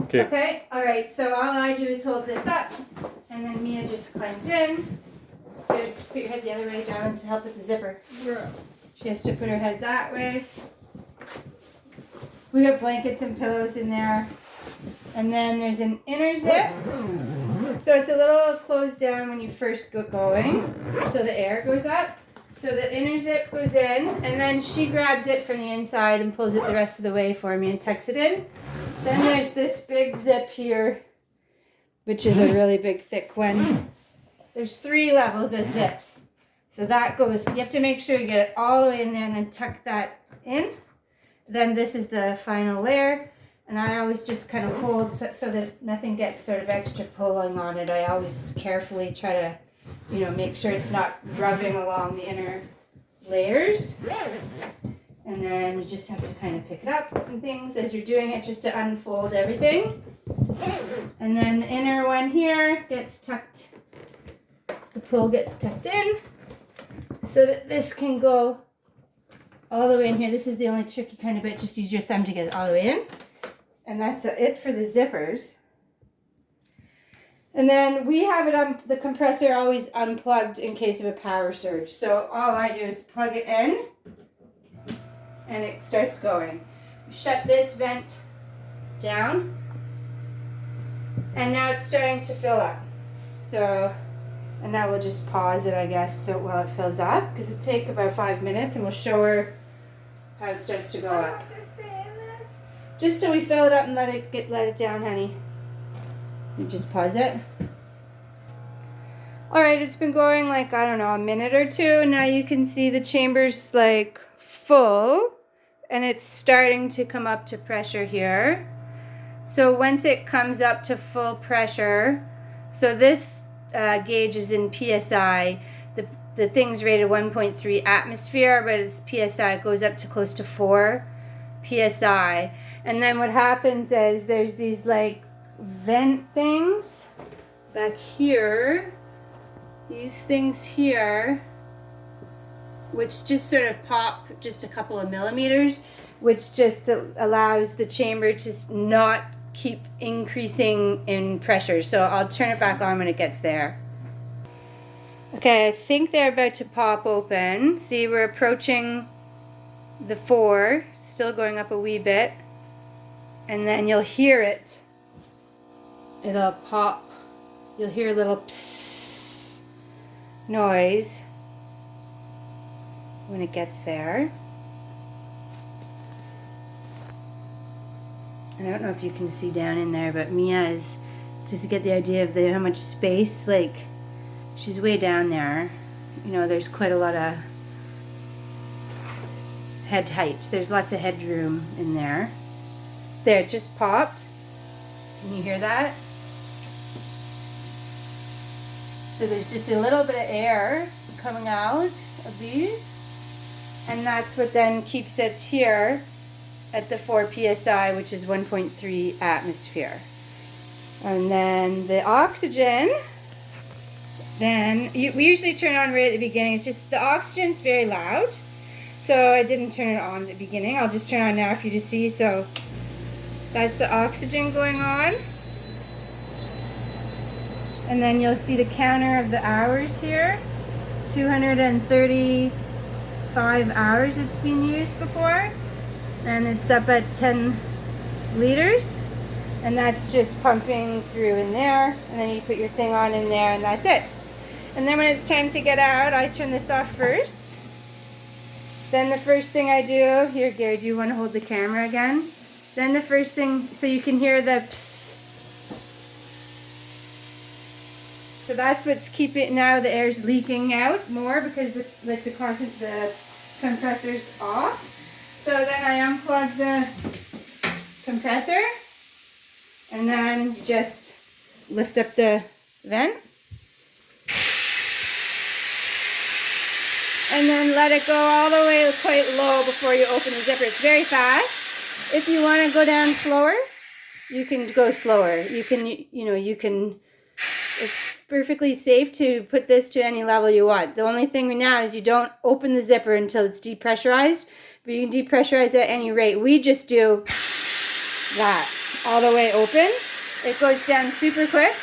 Okay. Okay, alright, so all I do is hold this up, and then Mia just climbs in. Good. Put your head the other way, darling, to help with the zipper. She has to put her head that way. We got blankets and pillows in there. And then there's an inner zip. So it's a little closed down when you first get going, so the air goes up. So the inner zip goes in, and then she grabs it from the inside and pulls it the rest of the way for me and tucks it in. Then there's this big zip here, which is a really big, thick one. There's 3 levels of zips. So that goes, you have to make sure you get it all the way in there and then tuck that in. Then this is the final layer. And I always just kind of hold so that nothing gets sort of extra pulling on it. I always carefully try to, you know, make sure it's not rubbing along the inner layers. And then you just have to kind of pick it up and things as you're doing it, just to unfold everything. And then the inner one here gets tucked, the pull gets tucked in so that this can go all the way in here. This is the only tricky kind of bit. Just use your thumb to get it all the way in. And that's it for the zippers. And then we have it on the compressor always unplugged in case of a power surge. So all I do is plug it in and it starts going. Shut this vent down. And now it's starting to fill up. So, and now we'll just pause it, I guess, so while it fills up, because it'll take about 5 minutes, and we'll show her how it starts to go up. Just so we fill it up and let it down, honey. You just pause it. Alright, it's been going like, I don't know, a minute or two. Now you can see the chamber's like full. And it's starting to come up to pressure here. So once it comes up to full pressure, so this gauge is in PSI. The thing's rated 1.3 atmosphere, but it's PSI. It goes up to close to 4 PSI. And then what happens is there's these like vent things back here, these things here, which just sort of pop just a couple of millimeters, which just allows the chamber to not keep increasing in pressure. So I'll turn it back on when it gets there. Okay, I think they're about to pop open. See, we're approaching the 4, still going up a wee bit. And then you'll hear it. It'll pop. You'll hear a little psss noise when it gets there. And I don't know if you can see down in there, but Mia is, just to get the idea of how much space, like, she's way down there. You know, there's quite a lot of head height. There's lots of headroom in there. There, it just popped. Can you hear that? So there's just a little bit of air coming out of these. And that's what then keeps it here at the 4 PSI, which is 1.3 atmosphere. And then the oxygen, then we usually turn on right at the beginning. It's just the oxygen's very loud. So I didn't turn it on at the beginning. I'll just turn it on now for you to see. So that's the oxygen going on. And then you'll see the counter of the hours here. 235 hours it's been used before. And it's up at 10 liters. And that's just pumping through in there. And then you put your thing on in there and that's it. And then when it's time to get out, I turn this off first. Then the first thing I do, here Gary, do you want to hold the camera again? Then the first thing, so you can hear the psst. So that's what's keeping, now the air's leaking out more because the compressor's off. So then I unplug the compressor and then just lift up the vent. And then let it go all the way quite low before you open the zipper. It's very fast. If you want to go down slower, you can go slower. You can, it's perfectly safe to put this to any level you want. The only thing now is you don't open the zipper until it's depressurized, but you can depressurize at any rate. We just do that. all the way open, it goes down super quick.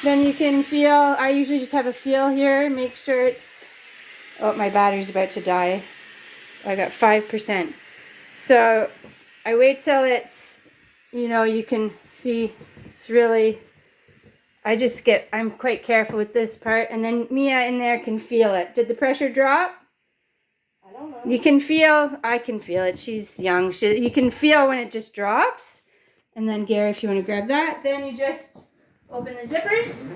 Then you can feel, I usually just have a feel here, make sure it's, oh, my battery's about to die. I got 5%. So I wait till it's, you know, you can see it's really, I'm quite careful with this part. And then Mia in there can feel it. Did the pressure drop? I don't know. You can feel, I can feel it. She's young. You can feel when it just drops. And then Gary, if you want to grab that, then you just open the zippers.